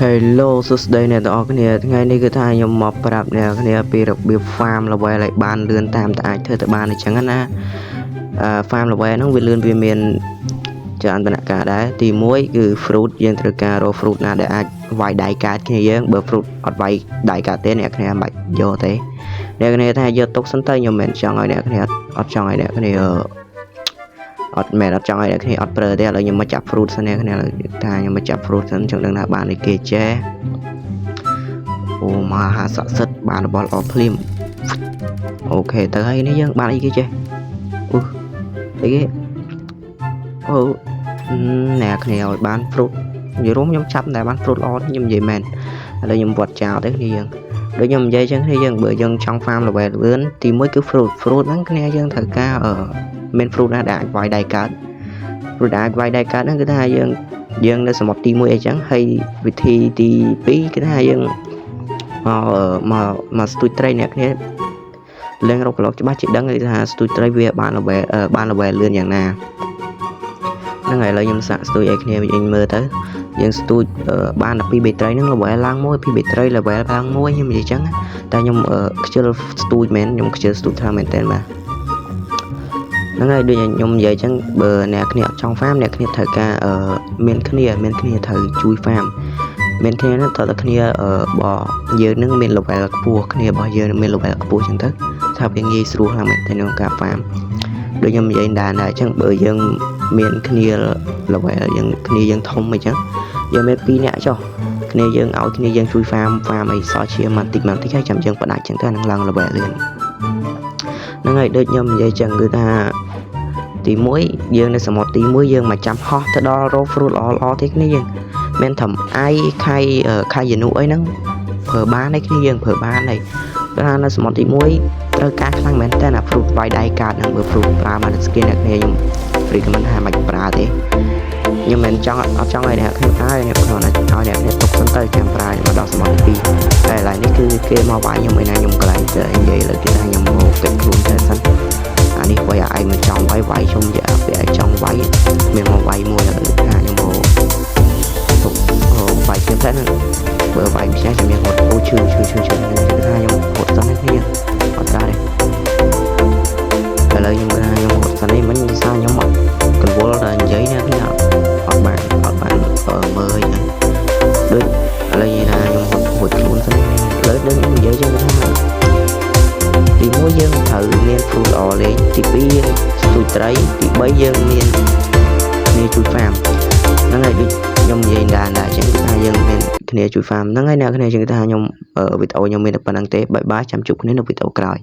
Hello សួស្តីអ្នកទាំងអស់គ្នាថ្ងៃនេះគឺថាខ្ញុំមកប្រាប់អ្នកគ្នាពីរបៀប farm ល្បែឲ្យបានលឿនតាមតែអាចធ្វើទៅបានអញ្ចឹងណាfarm ល្បែហ្នឹងវាលឿនវាមានច្រើនដំណាក់កាលដែរទី1គឺ fruit យើងត្រូវការរក fruit ណាដែលអាចវាយដៃកាតគ្នាយើងបើ fruit អត់វាយដៃកាតទេអ្នកគ្នាមិនបាច់យកទេអ្នកគ្នាថាយកទុកសិនទៅខ្ញុំមិនចង់ឲ្យអ្នកគ្នាអត់ចង់ឲ្យអ្នកគ្នាអត់មែនអត់ចង់ឲ្យអ្នកគ្នាអត់ប្រើទេឥឡូវខ្ញុំមកចាប់ fruit សិនអ្នកគ្នាថាខ្ញុំមកចាប់ fruit សិនចង់ដឹងថាបានគេចេះអូមហាស័ក្តិសិទ្ធិបានរបស់ល្អភ្លាមអូខេទៅហើយនេះយើងបានអីគេចេះអីគេអូអ្នកគ្នាឲ្យបាន fruit និយាយរួមខ្ញុំចាប់តែបាន fruit ល្អខ្ញុំនិយាយមែនឥឡូវខ្ញុំវត្តចោលទេគ្នាយើងដូចខ្ញុំនិយាយចឹងគ្នាយើងបើយើងចង់ farm ល្បែលឿនទី1គឺ fruit ហ្នឹងគ្នាយើងត្រូវការមាន fruit ណាដែលអាចវាយដៃកើត fruit ដែលអាចវាយដៃកើតហ្នឹងគឺថាយើងនៅសមុទ្រទី1អីចឹងហើយវិធីទី2គឺថាយើងមកស្ទូចត្រីអ្នកគ្នាលេងរកប្លុកច្បាស់ជាដឹងថាស្ទូចត្រីវាបានល្បែលឿនយ៉ាងណាហ្នឹងហើយឥឡូវខ្ញុំសាក់ស្ទូចឲ្យគ្នាវិញមើលទៅយើងស្ទូចបាន12បេត្រីហ្នឹងល្បែឡើងមួយ2បេត្រីល្បែឡើងមួយខ្ញុំនិយាយចឹងតែខ្ញុំខ្ជិលស្ទូចមែនខ្ញុំខ្ជិលស្ទូចថាមែនតើបាទហ្នឹងហើយដូចខ្ញុំនិយាយចឹងបើអ្នកគ្នាអត់ចង់ farm អ្នកគ្នាត្រូវការមានគ្នាត្រូវជួយ farm មានគ្នាហ្នឹងតើគ្នាបើយើងនឹងមាន level ខ្ពស់គ្នារបស់យើងមាន level ខ្ពស់ចឹងទៅថាវាងាយស្រួលខ្លាំងមែនតែក្នុងការ farm ដូចខ្ញុំនិយាយដែរអញ្ចឹងបើយើងមានគ្នា level យើងធំអញ្ចឹងយើងមាន2នាក់ចុះគ្នាយើងឲ្យគ្នាយើងជួយ farm អីសល់ជាបន្តិចហើយចាំយើងបដាច់ចឹងទៅនឹងឡើង level លឿនហ្នឹងហើយដូចខ្ញុំនិយាយចឹងគឺថាទី1យើងនៅសមុទ្រទី1យើងមកចាំហោះទៅដល់រក fruit ល្អទេគ្នាយើងមានត្រឹមខៃយនុអីហ្នឹងប្រើបានឯគ្នាយើងប្រើបានឯព្រោះនៅសមុទ្រទី1ត្រូវការខ្លាំងមែនតើណា fruit វាយដៃកាតហ្នឹងបើ fruit ប្រើមក skin អ្នកគ្នាខ្ញុំ recommend ថាមិនប្រើទេខ្ញុំមិនចង់អត់ចង់ឲ្យអ្នកគ្នាប្រើខ្ញុំគ្រាន់តែឲ្យអ្នកគ្នាទុកសិនទៅចាំប្រើមកដល់សមុទ្រទី2តែឥឡូវនេះគឺគេមកវាយខ្ញុំឯណាខ្ញុំកន្លែងទៅនិយាយលើគេថាខ្ញុំមកកិច្ចខ្លួនទៅសិនអានេះវាយឲ្យមិនចង់វាយខ្ញុំនិយាយពេលឲ្យចង់វាយមានមកវាយមួយថាខ្ញុំមកទុកវាយខ្ញុំតែបើវាយផ្ទះចាំខ្ញុំហត់អូឈឺថាខ្ញុំហត់សិនគ្នាអត់ដែរឥឡូវខ្ញុំថាខ្ញុំហត់សិននេះមិនថាខ្ញុំអត់កង្វល់តែនិយាយណាគ្នាអត់បានមើលហ្នឹងដូចឥឡូវនិយាយថាខ្ញុំហត់ខ្លួនសិនឥឡូវដូចខ្ញុំនិយាយចឹងថាទី1យើងត្រូវមាន fruit ល្អលេងទី2យើងស្ទូចត្រីទី3យើងមានគ្នាជួយ farm ហ្នឹងហើយដូចខ្ញុំនិយាយដែរចឹងថាយើងមានគ្នាជួយ farm ហ្នឹងហើយអ្នកគ្នាចឹងថាខ្ញុំវីដេអូខ្ញុំមានតែប៉ុណ្្នឹងទេបាយចាំជួបគ្នានៅវីដេអូក្រោយ